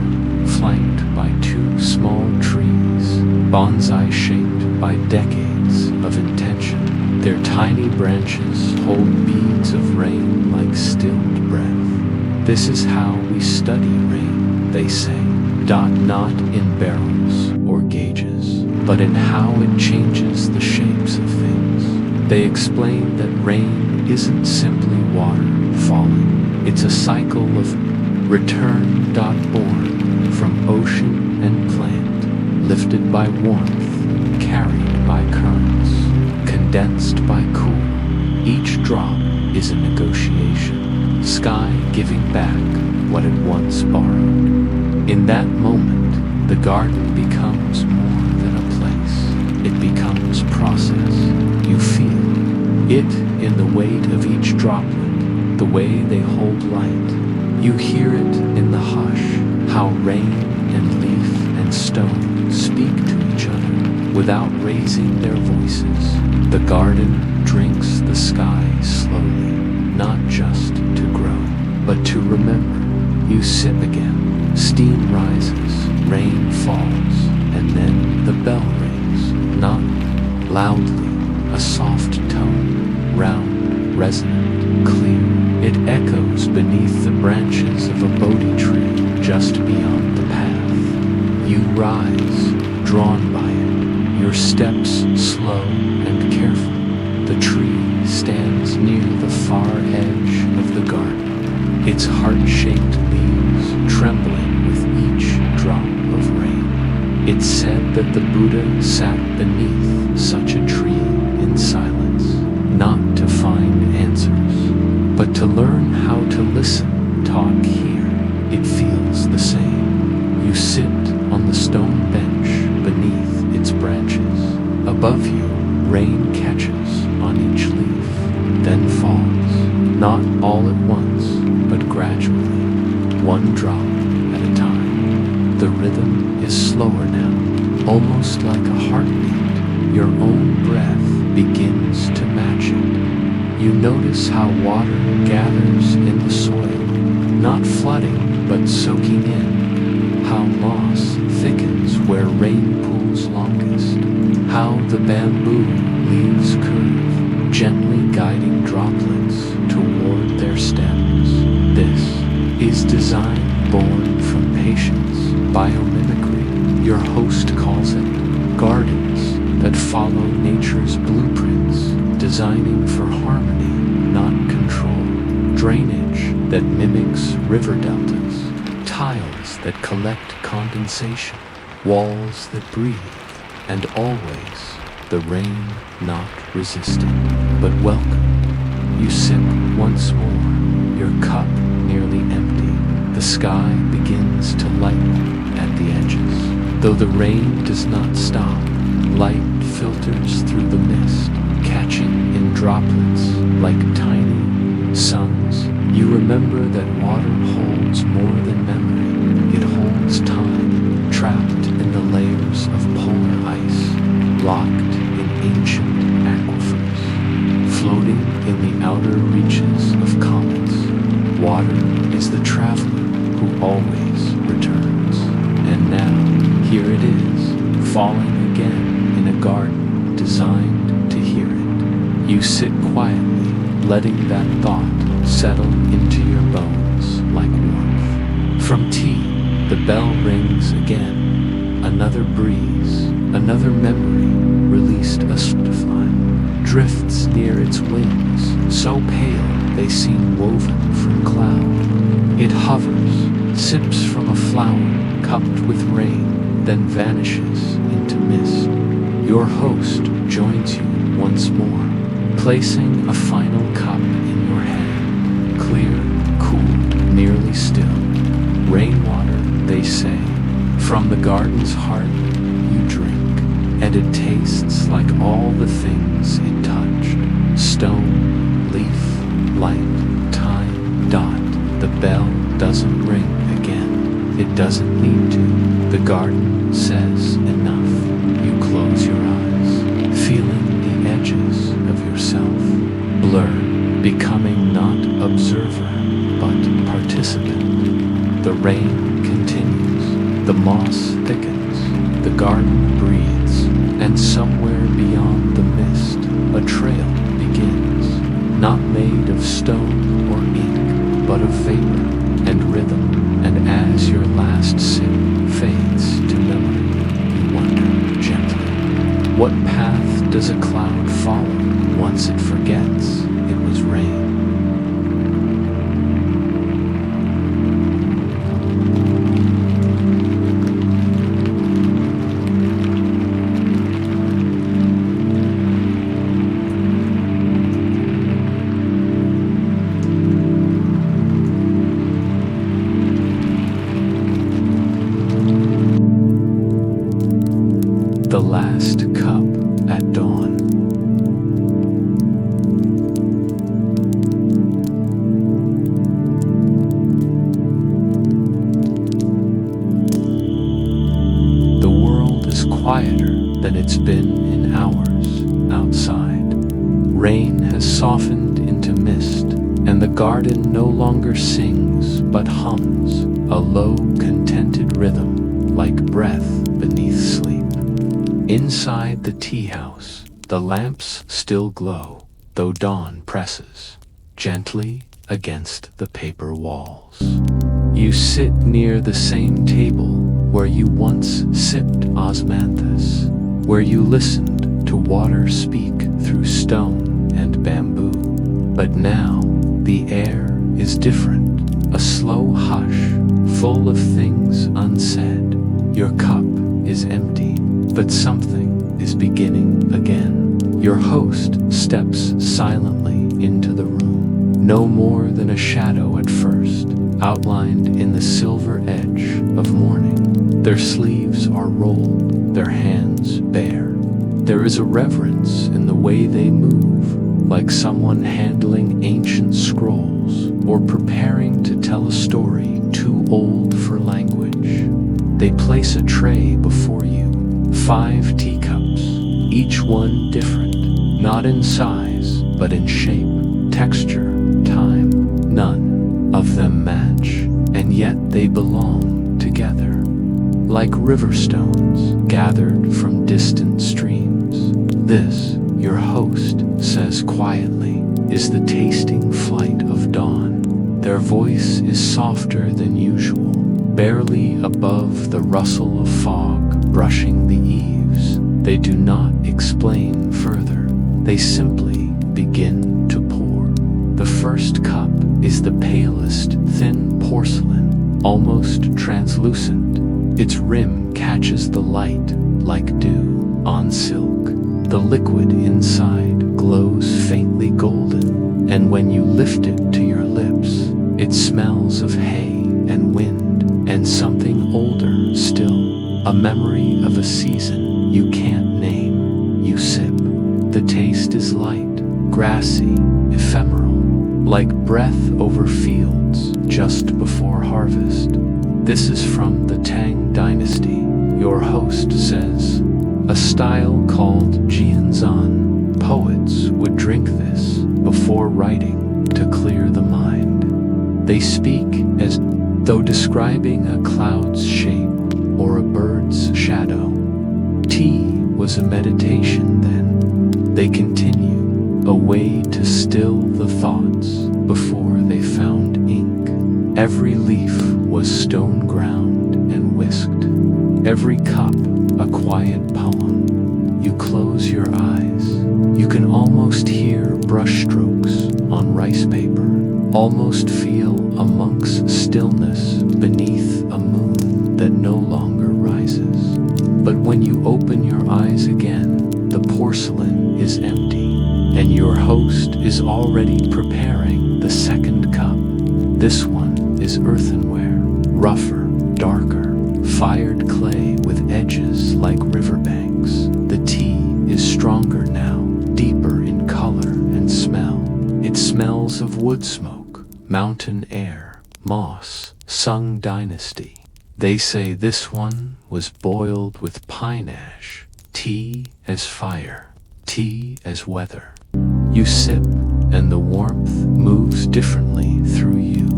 flanked by two small trees, bonsai shaped by decades of intention. Their tiny branches hold beads of rain like stilled breath. This is how we study rain, they say, not in barrels or gauges, but in how it changes the shapes of things. They explain that rain isn't simply water falling. It's a cycle of return, born from ocean and plant, lifted by warmth, carried by currents, condensed by cool. Each drop is a negotiation, sky giving back what it once borrowed. In that moment, the garden becomes more than a place. It becomes process. You feel it in the weight of each droplet, the way they hold light. You hear it in the hush, how rain and leaf and stone speak to each other without raising their voices. The garden drinks the sky slowly, not just to grow, but to remember. You sip again, steam rises, rain falls, and then the bell rings, not loudly, a soft tone, round, resonant, clear. It echoes beneath the branches of a Bodhi tree just beyond the path. You rise, drawn by it, your steps slow and careful. The tree stands near the far edge of the garden, its heart-shaped leaves trembling with each drop of rain. It's said that the Buddha sat beneath such a tree in silence, not to find answers, but to learn how to listen, talk, hear. It feels the same. You sit on the stone bench beneath its branches. Above you, rain catches on each leaf, then falls, not all at once, but gradually, one drop at a time. The rhythm is slower now, almost like a heartbeat. Your own breath begins to match it. You notice how water gathers in the soil, not flooding, but soaking in. How moss thickens where rain pools longest. How the bamboo leaves curve, gently guiding droplets toward their stems. This is design born from patience, biomimicry. Your host calls it gardens that follow nature's blueprints, designing for harmony, not control. Drainage that mimics river deltas, tiles that collect condensation, walls that breathe, and always the rain not resisting, but welcome. You sip once more, your cup nearly empty. The sky begins to lighten at the edges. Though the rain does not stop, light filters through the mist, catching in droplets like tiny suns. You remember that water holds more than memory. It holds time, trapped in the layers of polar ice, locked in ancient aquifers, floating in the outer reaches of comets. Water is the traveler who always returns. And now, here it is, falling again in a garden designed to hear it. You sit quietly, letting that thought settle into your bones like warmth. From tea, the bell rings again. Another breeze, another memory, released a butterfly, drifts near its wings, so pale they seem woven from cloud. It hovers, sips from a flower cupped with rain, then vanishes into mist. Your host joins you once more, placing a final cup in your hand. Clear, cool, nearly still. Rainwater, they say, from the garden's heart you drink, and it tastes like all the things it touched. Stone, leaf, light, time, dot. The bell doesn't ring again. It doesn't need to. The garden says enough. You close your eyes, feeling the edges of yourself blur, becoming not observer, but participant. The rain continues, the moss thickens, the garden breathes, and somewhere beyond the mist, a trail begins, not made of stone or ink, but of vapor and rhythm. And as your last sip fades to memory, you wonder gently, what path does a cloud follow once it forgets it was rain? The last cup at dawn. The world is quieter than it's been in hours outside. Rain has softened into mist, and the garden no longer sings but hums, a low, contented rhythm like breath beneath sleep. Inside the tea house, the lamps still glow, though dawn presses gently against the paper walls. You sit near the same table where you once sipped osmanthus, where you listened to water speak through stone and bamboo. But now, the air is different, a slow hush, full of things unsaid. Your cup is empty, but something is beginning again. Your host steps silently into the room, no more than a shadow at first, outlined in the silver edge of morning. Their sleeves are rolled, their hands bare. There is a reverence in the way they move, like someone handling ancient scrolls or preparing to tell a story too old for language. They place a tray before you, 5 teacups, each one different, not in size, but in shape, texture, time. None of them match, and yet they belong together, like river stones gathered from distant streams. This, your host says quietly, is the tasting flight of dawn. Their voice is softer than usual, barely above the rustle of fog brushing the eaves. They do not explain further. They simply begin to pour. The first cup is the palest, thin porcelain, almost translucent. Its rim catches the light like dew on silk. The liquid inside glows faintly golden, and when you lift it to your lips, it smells of hay and wind and something older still. A memory of a season you can't name. You sip. The taste is light, grassy, ephemeral, like breath over fields just before harvest. This is from the Tang dynasty, your host says, a style called jianzan. Poets would drink this before writing to clear the mind. They speak as though describing a cloud's shape or a bird's shadow. Tea was a meditation then. They continue, a way to still the thoughts before they found ink. Every leaf was stone ground and whisked, every cup a quiet poem. You close your eyes. You can almost hear brushstrokes on rice paper, almost feel a monk's stillness beneath a moon that no longer rises. But when you open your eyes again, porcelain is empty, and your host is already preparing the second cup. This one is earthenware, rougher, darker, fired clay with edges like riverbanks. The tea is stronger now, deeper in color and smell. It smells of wood smoke, mountain air, moss, Sung dynasty. They say this one was boiled with pine ash, tea as fire, tea as weather. You sip, and the warmth moves differently through you,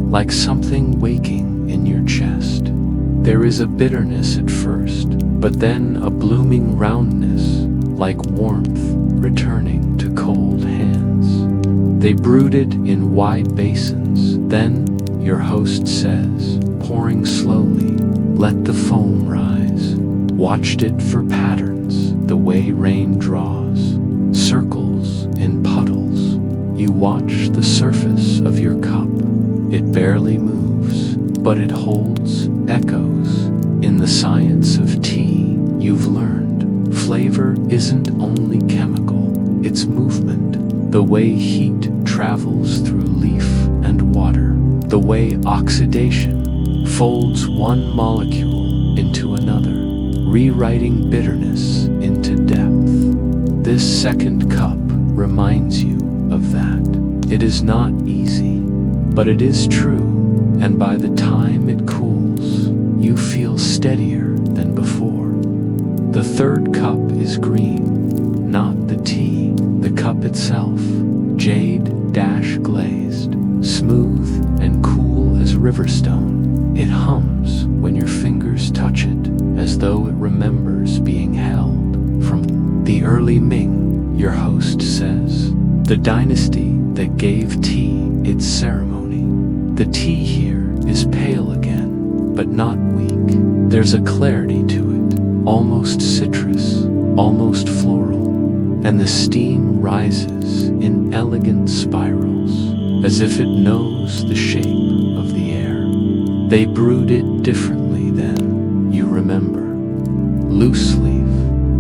like something waking in your chest. There is a bitterness at first, but then a blooming roundness, like warmth returning to cold hands. They brewed it in wide basins, then, your host says, pouring slowly, let the foam rise. Watched it for patterns, the way rain draws, circles in puddles. You watch the surface of your cup. It barely moves, but it holds echoes. In the science of tea, you've learned flavor isn't only chemical, it's movement. The way heat travels through leaf and water, the way oxidation folds one molecule into another, rewriting bitterness into depth. This second cup reminds you of that. It is not easy, but it is true, and by the time it cools, you feel steadier than before. The third cup is green, not the tea, the cup itself, jade-glazed, smooth and cool as riverstone. It hums when your fingers touch it, as though it remembers being held. From the early Ming, your host says, the dynasty that gave tea its ceremony. The tea here is pale again, but not weak. There's a clarity to it, almost citrus, almost floral, and the steam rises in elegant spirals, as if it knows the shape of the air. They brewed it differently then, you remember. Loose leaf,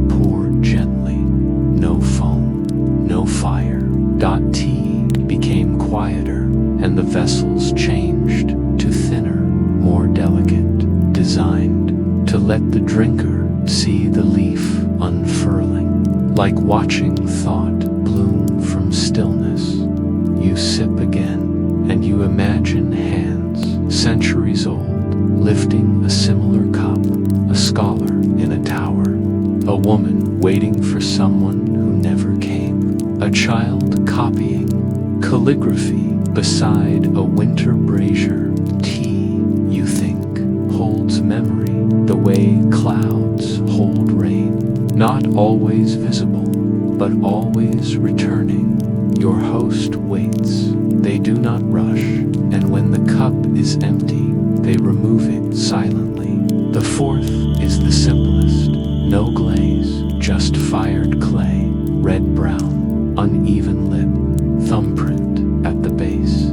pour gently, no foam, no fire. Tea became quieter, and the vessels changed to thinner, more delicate, designed to let the drinker see the leaf unfurling, like watching thought bloom from stillness. You sip again, and you imagine hands, centuries old, lifting a similar cup, a scholar in a tower, a woman waiting for someone who never came, a child copying calligraphy beside a winter brazier. Tea, you think, holds memory, the way clouds hold rain, not always visible, but always returning. Your host waits. They do not rush, and when the cup is empty, they remove it silently. The fourth is the simplest. No glaze, just fired clay, red-brown, uneven lip, thumbprint at the base.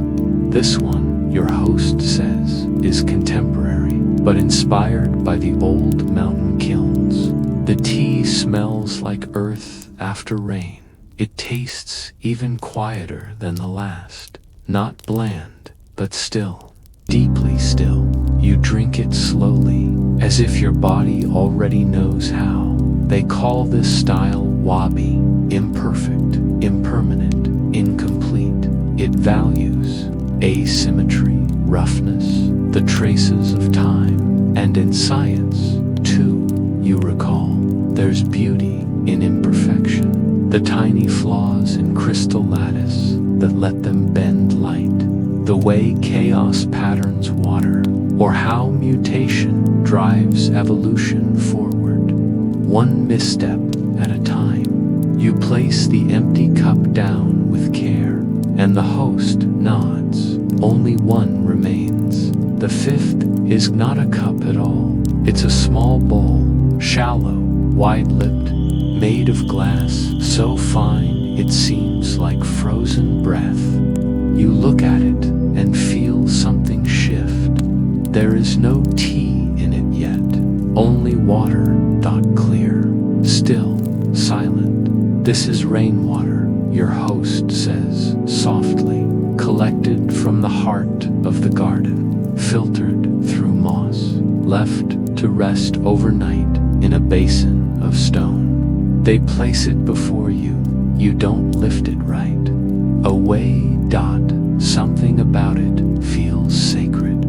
This one, your host says, is contemporary, but inspired by the old mountain kilns. The tea smells like earth after rain. It tastes even quieter than the last, not bland, but still, deeply still. You drink it slowly, as if your body already knows how. They call this style wabi, imperfect, impermanent, incomplete. It values asymmetry, roughness, the traces of time, and in science, too, you recall, there's beauty in imperfection, the tiny flaws in crystal lattice that let them bend light, the way chaos patterns water, or how mutation drives evolution forward. One misstep at a time. You place the empty cup down with care, and the host nods. Only one remains. The fifth is not a cup at all. It's a small bowl, shallow, wide-lipped, made of glass, so fine it seems like frozen breath. You look at it and feel something shift. There is no tea in it yet, only water, clear, still, silent. This is rainwater, your host says softly, collected from the heart of the garden, filtered through moss, left to rest overnight in a basin of stone. They place it before you, you don't lift it right. Away. Something about it feels sacred.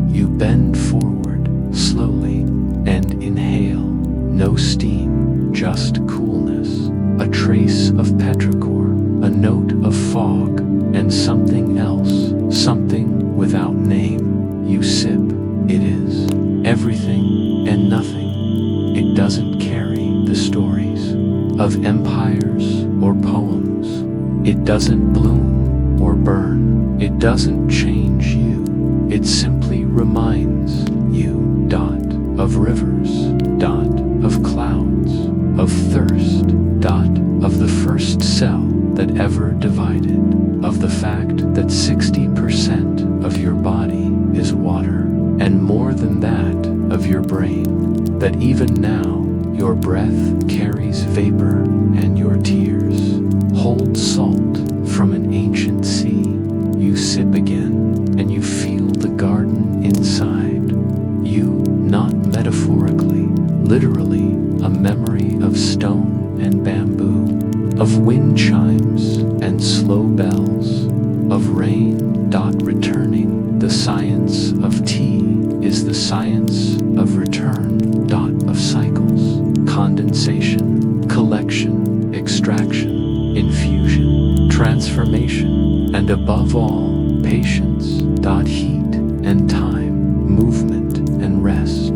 You bend forward slowly and inhale. No steam, just coolness. A trace of petrichor, a note of fog, and something else, something without name. You sip. It is everything and nothing. It doesn't carry the stories of empires or poems. It doesn't bloom or burn. It doesn't change you. It simply reminds you, of rivers, of clouds, of thirst, of the first cell that ever divided, of the fact that 60% of your body is water, and more than that, of your brain, that even now your breath carries vapor and your tears hold salt from an ancient sea. You sip again, and you feel the garden inside. You, not metaphorically, literally, a memory of stone and bamboo, of wind chimes and slow bells, of rain, returning. The science of tea is the science of return, of cycles, condensation, collection, extraction, infusion, transformation, and above all, patience, heat and time, movement and rest.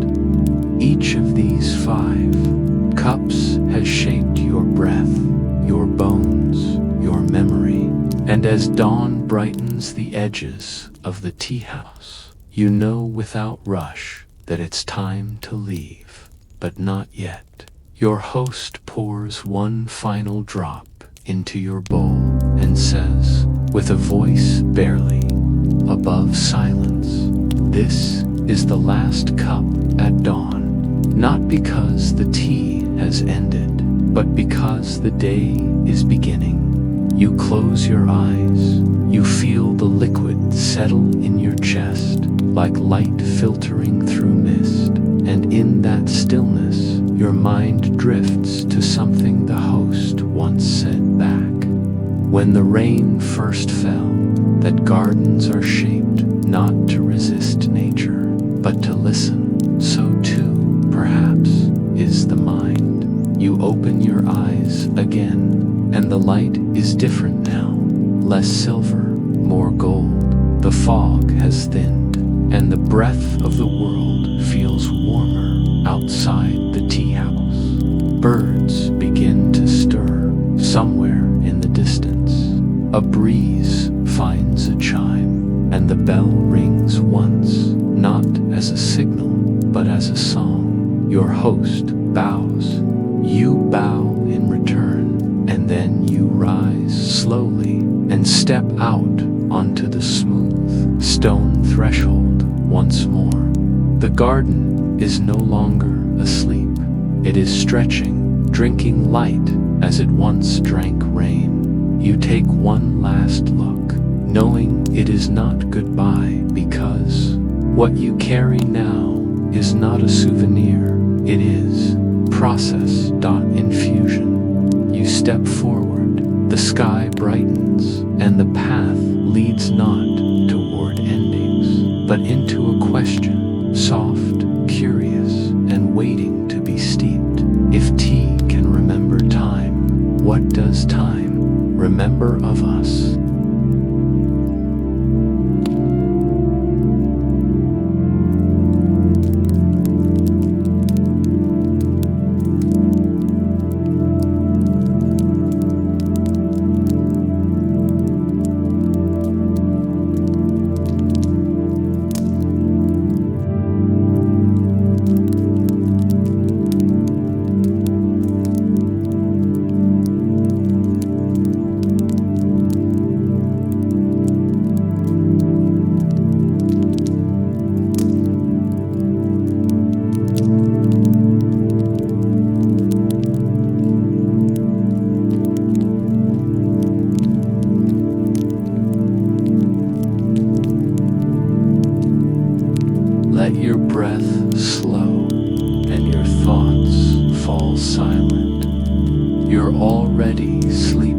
Each of these 5 cups has shaped your breath, your bones, your memory, and as dawn brightens the edges of the tea house, you know without rush that it's time to leave, but not yet. Your host pours one final drop into your bowl and says, with a voice barely above silence, "This is the last cup at dawn." Not because the tea has ended, but because the day is beginning. You close your eyes, you feel the liquid settle in your chest, like light filtering through mist, and in that stillness, your mind drifts to something the host once said back. When the rain first fell, that gardens are shaped not to resist nature, but to listen, so too, perhaps, is the mind. You open your eyes again, and the light is different now, less silver, more gold. The fog has thinned, and the breath of the world feels warmer outside the tea house. Birds begin to stir somewhere in the distance. A breeze finds a chime, and the bell rings once, not as a signal, but as a song. Your host bows. You bow in return, and then you rise slowly and step out onto the smooth stone threshold once more. The garden is no longer asleep. It is stretching, drinking light as it once drank rain. You take one last look, knowing it is not goodbye, because what you carry now is not a souvenir. It is process. Infusion. You step forward, the sky brightens, and the path leads not toward endings, but into a question, soft, curious, and waiting to be steeped. If tea can remember time, what does time remember of us? silent. You're already sleeping.